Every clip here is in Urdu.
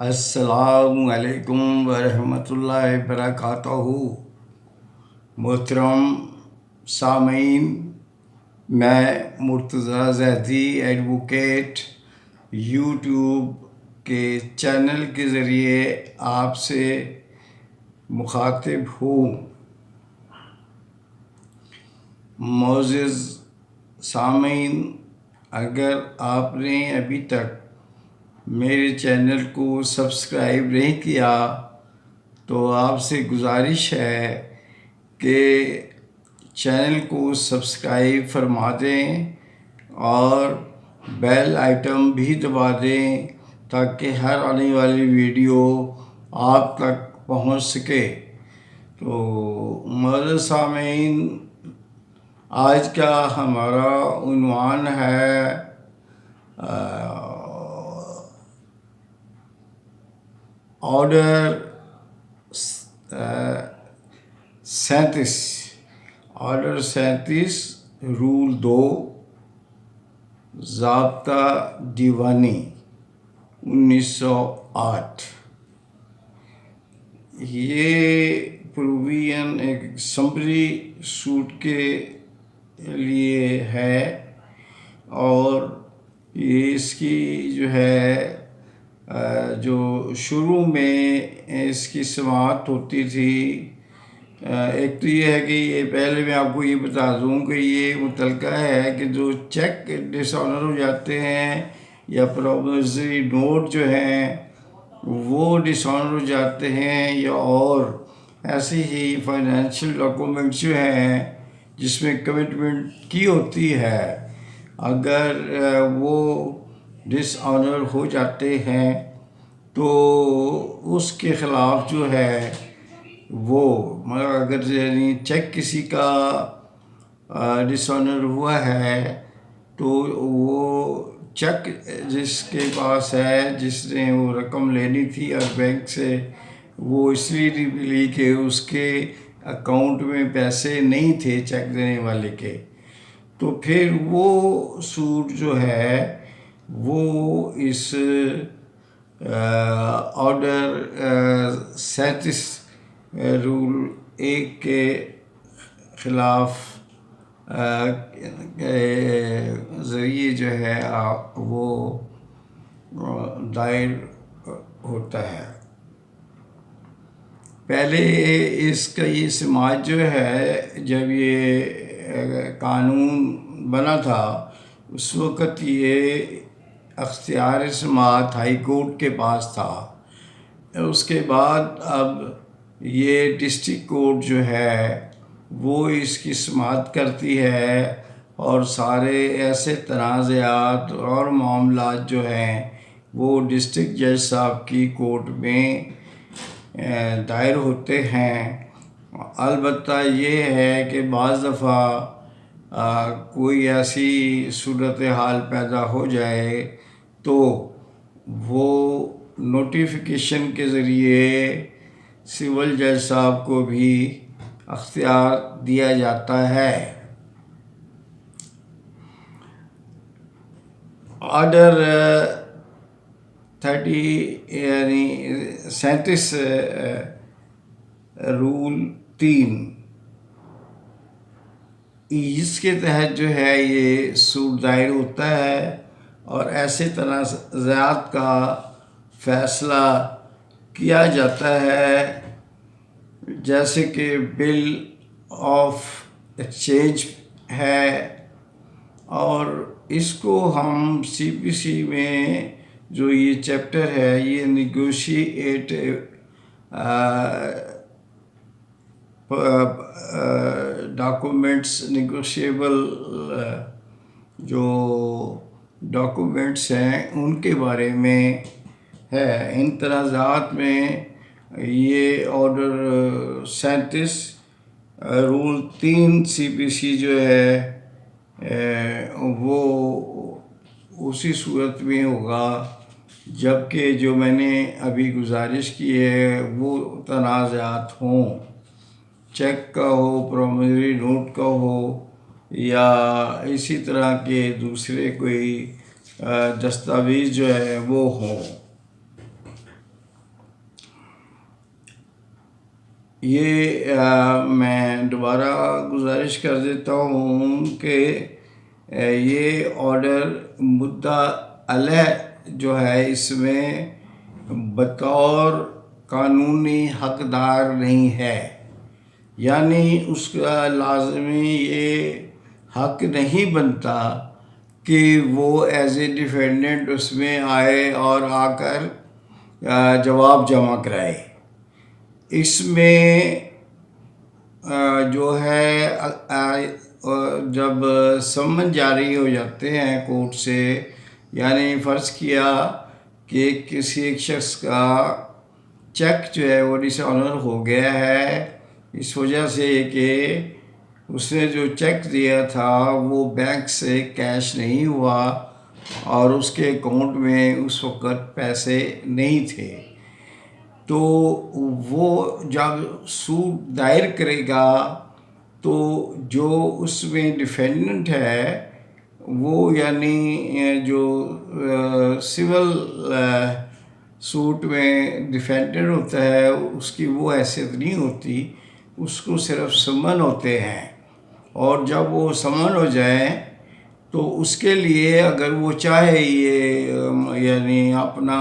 السلام علیکم ورحمۃ اللہ وبرکاتہ۔ محترم سامعین، میں مرتضیٰ زیدی ایڈوکیٹ یوٹیوب کے چینل کے ذریعے آپ سے مخاطب ہوں۔ معزز سامعین، اگر آپ نے ابھی تک میرے چینل کو سبسکرائب نہیں کیا تو آپ سے گزارش ہے کہ چینل کو سبسکرائب فرما دیں اور بیل آئٹم بھی دبا دیں تاکہ ہر آنے والی ویڈیو آپ تک پہنچ سکے۔ تو معزز سامعین، آج کا ہمارا عنوان ہے آرڈر 37 رول 2 ضابطہ دیوانی 1908۔ یہ پروویژن ایک اسمبلی سوٹ کے لیے ہے اور یہ اس کی جو شروع میں اس کی سماعت ہوتی تھی، ایک تو یہ ہے کہ یہ پہلے میں آپ کو یہ بتا دوں کہ یہ متعلقہ ہے کہ جو چیک ڈس آنر ہو جاتے ہیں یا پرومسری نوٹ جو ہیں وہ ڈس آنر ہو جاتے ہیں، یا اور ایسے ہی فائنینشیل ڈاکومنٹس جو ہیں جس میں کمٹمنٹ کی ہوتی ہے، اگر وہ ڈس آنر ہو جاتے ہیں تو اس کے خلاف جو ہے وہ اگر چیک کسی کا ڈس آنر ہوا ہے تو وہ چیک جس کے پاس ہے، جس نے وہ رقم لینی تھی اور بینک سے، وہ اس لیے نہیں ملی کہ اس کے اکاؤنٹ میں پیسے نہیں تھے چیک دینے والے کے، تو پھر وہ سوٹ جو ہے وہ اس آرڈر 37 رول 1 کے خلاف ذریعے جو ہے وہ دائر ہوتا ہے۔ پہلے اس کا یہ سماعت جو ہے، جب یہ قانون بنا تھا اس وقت یہ اختیار سماعت ہائی کورٹ کے پاس تھا۔ اس کے بعد اب یہ ڈسٹرکٹ کورٹ جو ہے وہ اس کی سماعت کرتی ہے اور سارے ایسے تنازعات اور معاملات جو ہیں وہ ڈسٹرکٹ جج صاحب کی کورٹ میں دائر ہوتے ہیں۔ البتہ یہ ہے کہ بعض دفعہ کوئی ایسی صورتحال پیدا ہو جائے تو وہ نوٹیفیکیشن کے ذریعے سول جج صاحب کو بھی اختیار دیا جاتا ہے۔ آرڈر 37 رول 3 اس کے تحت جو ہے یہ سوٹ دائر ہوتا ہے اور ایسے تنازعات کا فیصلہ کیا جاتا ہے جیسے کہ بل آف ایکسچینج ہے، اور اس کو ہم سی پی سی میں جو یہ چیپٹر ہے یہ نیگوشیٹ ڈاکومنٹس، نیگوشیبل جو ڈاکومنٹس ہیں ان کے بارے میں ہے۔ ان تنازعات میں یہ آرڈر 37 رول 3 سی پی سی جو ہے وہ اسی صورت میں ہوگا جبکہ جو میں نے ابھی گزارش کی ہے وہ تنازعات ہوں، چیک کا ہو، پرومسری نوٹ کا ہو، یا اسی طرح کے دوسرے کوئی دستاویز جو ہے وہ ہوں۔ یہ میں دوبارہ گزارش کر دیتا ہوں کہ یہ آرڈر مدعا علیہ جو ہے اس میں بطور قانونی حقدار نہیں ہے، یعنی اس کا لازمی یہ حق نہیں بنتا کہ وہ ایز اے ڈیفینڈنٹ اس میں آئے اور آ کر جواب جمع کرائے۔ اس میں جو ہے جب سمن جاری ہو جاتے ہیں کورٹ سے، یعنی فرض کیا کہ کسی ایک شخص کا چیک جو ہے وہ ڈس آنر ہو گیا ہے اس وجہ سے کہ اس نے جو چیک دیا تھا وہ بینک سے کیش نہیں ہوا اور اس کے اکاؤنٹ میں اس وقت پیسے نہیں تھے، تو وہ جب سوٹ دائر کرے گا تو جو اس میں ڈیفینڈنٹ ہے وہ یعنی جو سول سوٹ میں ڈیفینڈنٹ ہوتا ہے اس کی وہ حیثیت نہیں ہوتی، اس کو صرف سمن ہوتے ہیں، اور جب وہ سمن ہو جائیں تو اس کے لیے اگر وہ چاہے یہ یعنی اپنا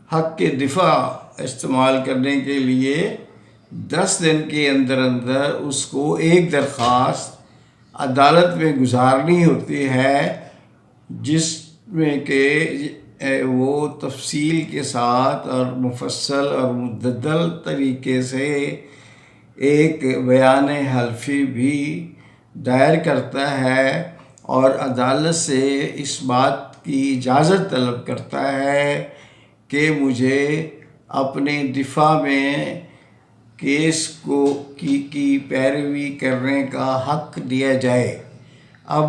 حق کے دفاع استعمال کرنے کے لیے 10 دن کے اندر اندر اس کو ایک درخواست عدالت میں گزارنی ہوتی ہے، جس میں کہ وہ تفصیل کے ساتھ اور مفصل اور مدلل طریقے سے ایک بیان حلفی بھی دائر کرتا ہے اور عدالت سے اس بات کی اجازت طلب کرتا ہے کہ مجھے اپنے دفاع میں کیس کی پیروی کرنے کا حق دیا جائے۔ اب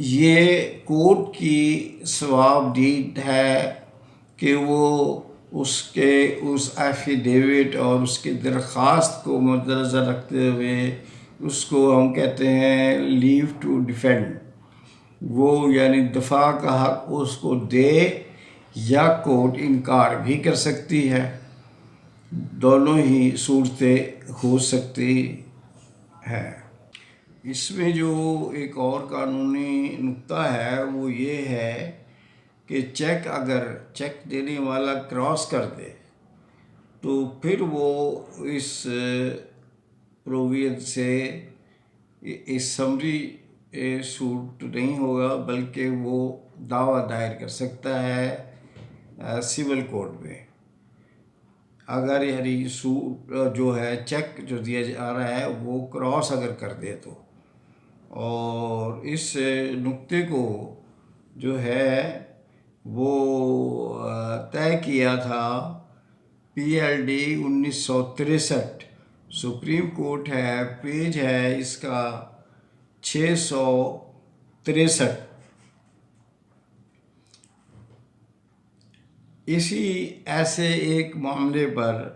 یہ کورٹ کی ثواب دید ہے کہ وہ اس ایفیڈیوٹ اور اس کی درخواست کو مدنظر رکھتے ہوئے اس کو ہم کہتے ہیں لیو ٹو ڈیفینڈ، وہ یعنی دفاع کا حق اس کو دے یا کورٹ انکار بھی کر سکتی ہے، دونوں ہی صورتیں ہو سکتی ہے۔ اس میں جو ایک اور قانونی نکتہ ہے وہ یہ ہے کہ اگر چیک دینے والا کراس کر دے تو پھر وہ اس پروویژن سے اس سمری سوٹ نہیں ہوگا، بلکہ وہ دعویٰ دائر کر سکتا ہے سول کورٹ میں، اگر یعنی سوٹ جو ہے چیک جو دیا جا رہا ہے وہ کراس اگر کر دے تو۔ اور اس نکتے کو جو ہے وہ طے کیا تھا PLD 1963، سپریم کورٹ ہے، پیج ہے اس کا 663۔ اسی ایسے ایک معاملے پر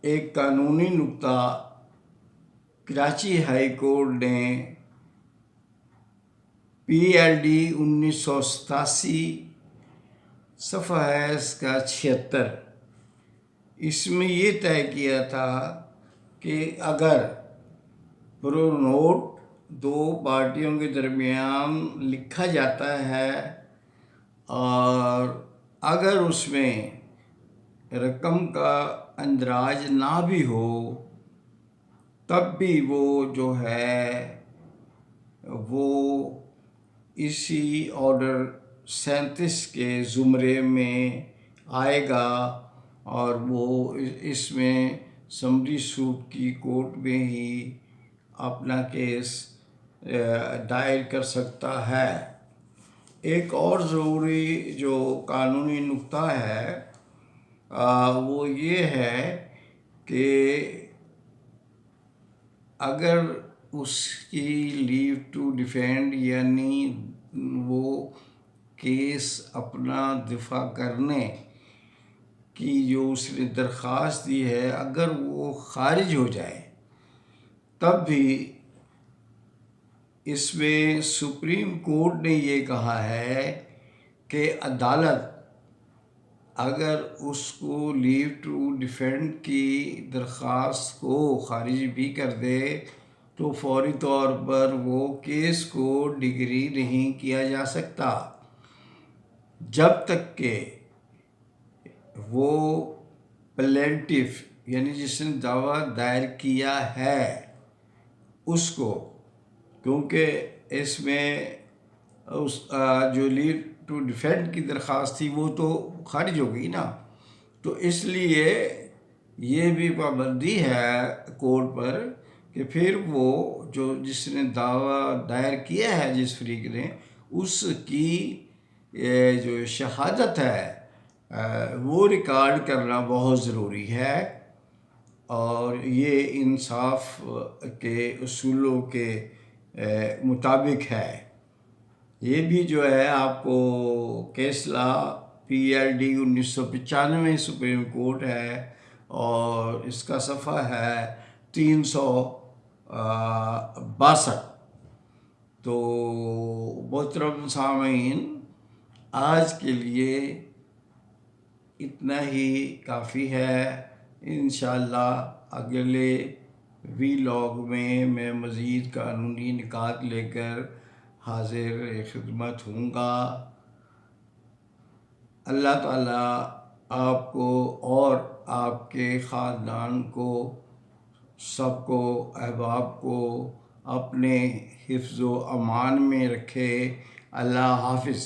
ایک قانونی نکتہ کراچی ہائی کورٹ نے PLD 1987 صفحہ ہے اس کا 76، اس میں یہ طے کیا تھا کہ اگر پرو نوٹ دو پارٹیوں کے درمیان لکھا جاتا ہے اور اگر اس میں رقم کا اندراج نہ بھی ہو تب بھی وہ جو ہے وہ اسی آرڈر 37 کے زمرے میں آئے گا اور وہ اس میں سمری سوٹ کی کورٹ میں ہی اپنا کیس دائر کر سکتا ہے۔ ایک اور ضروری جو قانونی نکتہ ہے وہ یہ ہے کہ اگر اس کی لیو ٹو ڈیفینڈ یعنی وہ کیس اپنا دفاع کرنے کی جو اس نے درخواست دی ہے اگر وہ خارج ہو جائے تب بھی اس میں سپریم کورٹ نے یہ کہا ہے کہ عدالت اگر اس کو لیو ٹو ڈیفینڈ کی درخواست کو خارج بھی کر دے تو فوری طور پر وہ کیس کو ڈگری نہیں کیا جا سکتا جب تک کہ وہ پلینٹف یعنی جس نے دعویٰ دائر کیا ہے اس کو، کیونکہ اس میں اس جو لیو ٹو ڈیفینڈ کی درخواست تھی وہ تو خارج ہو گئی نا، تو اس لیے یہ بھی پابندی ہے کورٹ پر کہ پھر وہ جو جس نے دعویٰ دائر کیا ہے جس فریق نے، اس کی جو شہادت ہے وہ ریکارڈ کرنا بہت ضروری ہے، اور یہ انصاف کے اصولوں کے مطابق ہے۔ یہ بھی جو ہے آپ کو case law PLD 1995 supreme court ہے، اور اس کا صفحہ ہے 362۔ تو محترم سامعین، آج کے لیے اتنا ہی کافی ہے۔ انشاءاللہ اگلے ویلاگ میں مزید قانونی نکات لے کر حاضر خدمت ہوں گا۔ اللہ تعالیٰ آپ کو اور آپ کے خاندان کو، سب کو، احباب کو اپنے حفظ و امان میں رکھے۔ اللہ حافظ۔